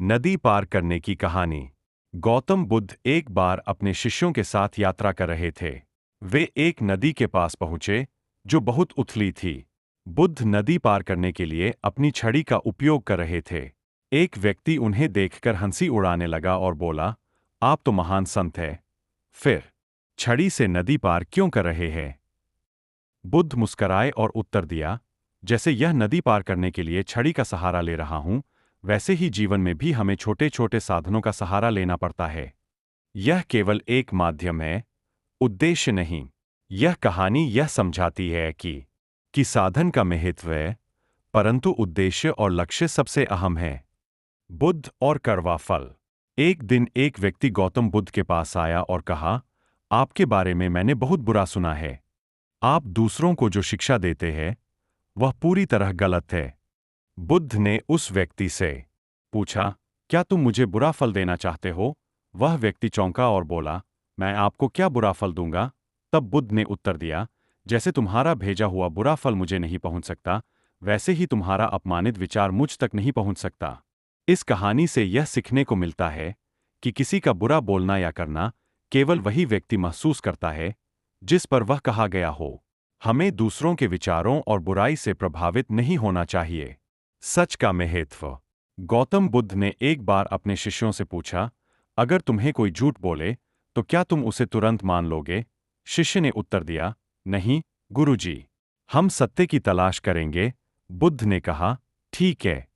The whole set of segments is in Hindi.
नदी पार करने की कहानी। गौतम बुद्ध एक बार अपने शिष्यों के साथ यात्रा कर रहे थे। वे एक नदी के पास पहुंचे जो बहुत उथली थी। बुद्ध नदी पार करने के लिए अपनी छड़ी का उपयोग कर रहे थे। एक व्यक्ति उन्हें देखकर हंसी उड़ाने लगा और बोला, आप तो महान संत हैं। फिर छड़ी से नदी पार क्यों कर रहे हैं? बुद्ध मुस्कराए और उत्तर दिया, जैसे यह नदी पार करने के लिए छड़ी का सहारा ले रहा हूं, वैसे ही जीवन में भी हमें छोटे छोटे साधनों का सहारा लेना पड़ता है। यह केवल एक माध्यम है, उद्देश्य नहीं। यह कहानी यह समझाती है कि साधन का महत्व है, परंतु उद्देश्य और लक्ष्य सबसे अहम है। बुद्ध और कड़वा फल। एक दिन एक व्यक्ति गौतम बुद्ध के पास आया और कहा, आपके बारे में मैंने बहुत बुरा सुना है। आप दूसरों को जो शिक्षा देते हैं वह पूरी तरह गलत है। बुद्ध ने उस व्यक्ति से पूछा, क्या तुम मुझे बुरा फल देना चाहते हो? वह व्यक्ति चौंका और बोला, मैं आपको क्या बुरा फल दूंगा? तब बुद्ध ने उत्तर दिया, जैसे तुम्हारा भेजा हुआ बुरा फल मुझे नहीं पहुंच सकता, वैसे ही तुम्हारा अपमानित विचार मुझ तक नहीं पहुंच सकता। इस कहानी से यह सीखने को मिलता है कि किसी का बुरा बोलना या करना केवल वही व्यक्ति महसूस करता है जिस पर वह कहा गया हो। हमें दूसरों के विचारों और बुराई से प्रभावित नहीं होना चाहिए। सच का महत्व। गौतम बुद्ध ने एक बार अपने शिष्यों से पूछा, अगर तुम्हें कोई झूठ बोले तो क्या तुम उसे तुरंत मान लोगे? शिष्य ने उत्तर दिया, नहीं गुरुजी, हम सत्य की तलाश करेंगे। बुद्ध ने कहा, ठीक है,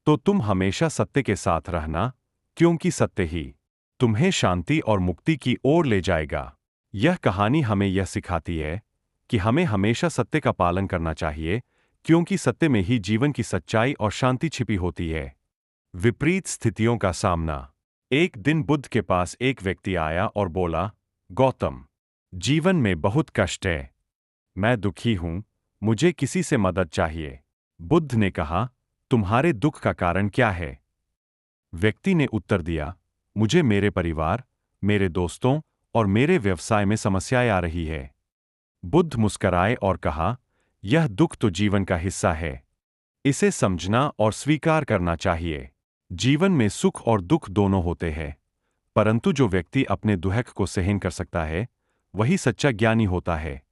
तो तुम हमेशा सत्य के साथ रहना, क्योंकि सत्य ही तुम्हें शांति और मुक्ति की ओर ले जाएगा। यह कहानी हमें यह सिखाती है कि हमें हमेशा सत्य का पालन करना चाहिए, क्योंकि सत्य में ही जीवन की सच्चाई और शांति छिपी होती है। विपरीत स्थितियों का सामना। एक दिन बुद्ध के पास एक व्यक्ति आया और बोला, गौतम, जीवन में बहुत कष्ट है, मैं दुखी हूं, मुझे किसी से मदद चाहिए। बुद्ध ने कहा, तुम्हारे दुख का कारण क्या है? व्यक्ति ने उत्तर दिया, मुझे मेरे परिवार, मेरे दोस्तों और मेरे व्यवसाय में समस्याएं आ रही है। बुद्ध मुस्कराए और कहा, यह दुख तो जीवन का हिस्सा है, इसे समझना और स्वीकार करना चाहिए। जीवन में सुख और दुख दोनों होते हैं, परंतु जो व्यक्ति अपने दुख को सहन कर सकता है वही सच्चा ज्ञानी होता है।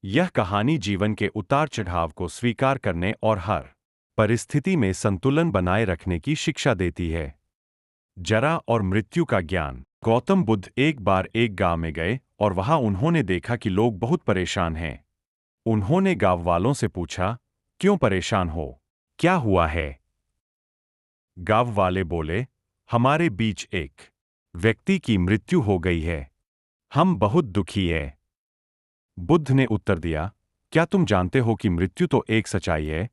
यह कहानी जीवन के उतार चढ़ाव को स्वीकार करने और हर परिस्थिति में संतुलन बनाए रखने की शिक्षा देती है। जरा और मृत्यु का ज्ञान। गौतम बुद्ध एक बार एक गांव में गए और वहां उन्होंने देखा कि लोग बहुत परेशान हैं। उन्होंने गांव वालों से पूछा, क्यों परेशान हो? क्या हुआ है? गांव वाले बोले, हमारे बीच एक व्यक्ति की मृत्यु हो गई है, हम बहुत दुखी हैं। बुद्ध ने उत्तर दिया, क्या तुम जानते हो कि मृत्यु तो एक सच्चाई है,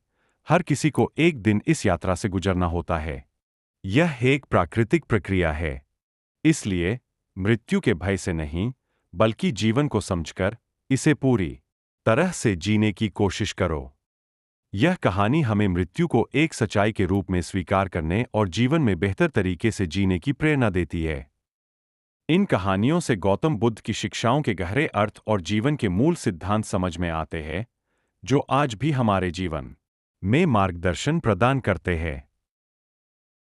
हर किसी को एक दिन इस यात्रा से गुजरना होता है। यह एक प्राकृतिक प्रक्रिया है, इसलिए मृत्यु के भय से नहीं, बल्कि जीवन को समझकर इसे पूरी तरह से जीने की कोशिश करो। यह कहानी हमें मृत्यु को एक सच्चाई के रूप में स्वीकार करने और जीवन में बेहतर तरीके से जीने की प्रेरणा देती है। इन कहानियों से गौतम बुद्ध की शिक्षाओं के गहरे अर्थ और जीवन के मूल सिद्धांत समझ में आते हैं, जो आज भी हमारे जीवन में मार्गदर्शन प्रदान करते हैं।